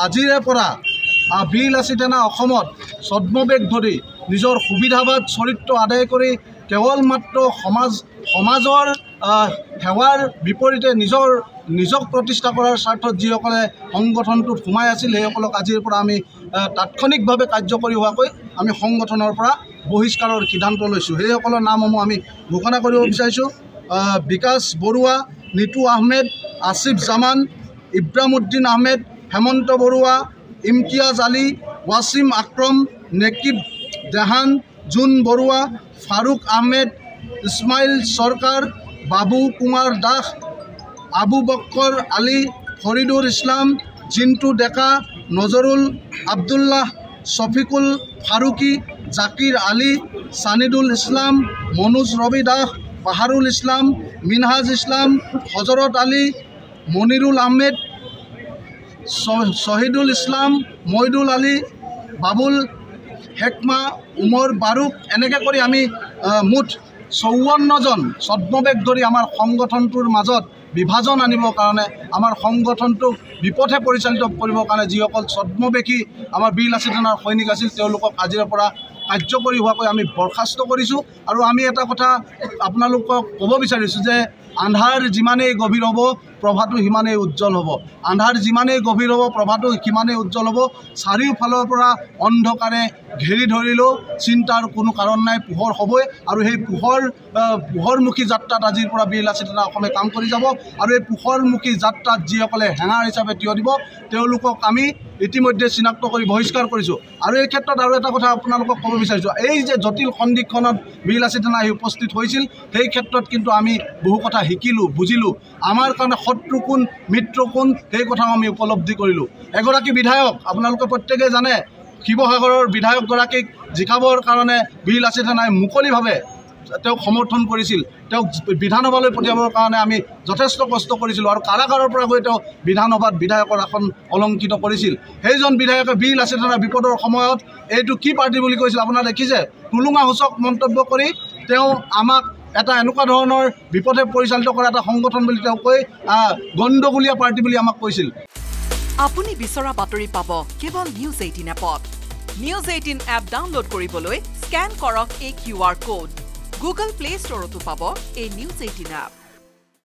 আজিৰে পৰা বীৰ লাচিত সেনা অসমত ছদ্মবেশ ধৰি নিজৰ সুবিধাবাদ চৰিত্ৰ আদায় কৰি কেৱল মাত্ৰ সমাজৰ সেৱাৰ বিপৰীতে নিজক প্ৰতিষ্ঠা কৰাৰ স্বাৰ্থত যিসকলে সংগঠনটোত সোমাই আছিল সেইসকলক আজিৰ পৰা আমি তাৎক্ষণিকভাৱে কাৰ্যকৰী হোৱাকৈ আমি সংগঠনৰ পৰা বহিষ্কাৰৰ সিদ্ধান্ত লৈছোঁ। সেইসকলৰ নামসমূহ আমি ঘোষণা কৰিব বিচাৰিছোঁ। বিকাশ বৰুৱা, নিতু আহমেদ, আসিফ জামান, ইব্ৰাহিমউদ্দিন আহমেদ, হেমন্ত বৰুৱা, ইমতিয়াজ আলী, ৱাছিম আক্ৰম, নেকিব দেহান, জুন বৰুৱা, ফাৰুক আহমেদ, ইছমাইল চৰকাৰ, বাবু কুমাৰ দাস, আবু বক্কৰ আলী, ফৰিদুল ইছলাম, জিন্তু ডেকা, নজৰুল আব্দুল্লাহ, শফিকুল ফাৰুকী, জাকিৰ আলী, ছানিদুল ইছলাম, মনোজ ৰবি দাস, বাহাৰুল ইছলাম, মিনহাজ ইছলাম, হজৰত আলী, মনিৰুল আহমেদ, শহীদুল ইছলাম, মইদুল আলী, বাবুল হেকমা, উমৰ বাৰুক, এনেকৈ কৰি আমি মুঠ 54জন ছদ্মবেশ ধৰি আমাৰ সংগঠনটোৰ মাজত বিভাজন আনিবৰ কাৰণে আমাৰ সংগঠনটোক বিপথে পৰিচালিত কৰিবৰ কাৰণে যিসকল ছদ্মবেশী আমাৰ বীৰ লাচিত সেনাৰ সৈনিক আছিল তেওঁলোকক আজিৰে পৰা কাৰ্যকৰী হোৱাকৈ আমি বৰখাস্ত কৰিছোঁ। আৰু আমি এটা কথা আপোনালোকক ক'ব বিচাৰিছোঁ যে আন্ধাৰ যিমানেই গভীৰ হ'ব প্ৰভাটো সিমানেই উজ্জ্বল হ'ব। আন্ধাৰ যিমানেই গভীৰ হ'ব প্ৰভাটো সিমানেই উজ্জ্বল হ'ব। চাৰিওফালৰ পৰা অন্ধকাৰে ঘেৰি ধৰিলেও চিন্তাৰ কোনো কাৰণ নাই, পোহৰ হ'বই। আৰু সেই পোহৰমুখী যাত্ৰাত আজিৰ পৰা বীৰ লাচিত সেনা অসমে কাম কৰি যাব। আৰু এই পোহৰমুখী যাত্ৰাত যিসকলে হেঙাৰ হিচাপে থিয় দিব তেওঁলোকক আমি ইতিমধ্যে চিনাক্ত কৰি বহিষ্কাৰ কৰিছোঁ। আৰু এই ক্ষেত্ৰত আৰু এটা কথা আপোনালোকক ক'ব বিচাৰিছোঁ, এই যে জটিল সন্ধিক্ষণত বীৰ লাচিত সেনা আহি উপস্থিত হৈছিল সেই ক্ষেত্ৰত কিন্তু আমি বহু কথা শিকিলোঁ, বুজিলোঁ। আমাৰ কাৰণে শত্ৰু কোন, মিত্ৰ কোন সেই কথাও আমি উপলব্ধি কৰিলোঁ। এগৰাকী বিধায়ক, আপোনালোকে প্ৰত্যেকেই জানে, শিৱসাগৰৰ বিধায়কগৰাকীক জিকাবৰ কাৰণে বীৰ লাচিত সেনাই মুকলিভাৱে তেওঁক সমৰ্থন কৰিছিল। তেওঁক বিধানসভালৈ পঠিয়াবৰ কাৰণে আমি যথেষ্ট কষ্ট কৰিছিলোঁ আৰু কাৰাগাৰৰ পৰা গৈ তেওঁ বিধানসভাত বিধায়কৰ আসন অলংকৃত কৰিছিল। সেইজন বিধায়কে বীৰ লাচিত সেনাৰ বিপদৰ সময়ত এইটো কি পাৰ্টি বুলি কৈছিল আপোনাৰ দেখিছে, টুলুঙাসূচক মন্তব্য কৰি তেওঁ আমাক এটা এনেকুৱা ধৰণৰ বিপথে পৰিচালিত কৰা এটা সংগঠন বুলি তেওঁ কৈ গণ্ডগোলীয়া পাৰ্টি বুলি আমাক কৈছিল। আপুনি বিচৰা বাতৰি পাব কেৱল নিউজ 18 এপত। নিউজ 18 এপ ডাউনলোড কৰিবলৈ স্কেন কৰক এই QR কোড। গুগল প্লে ষ্টৰতো পাব এই নিউজ 18 এপ।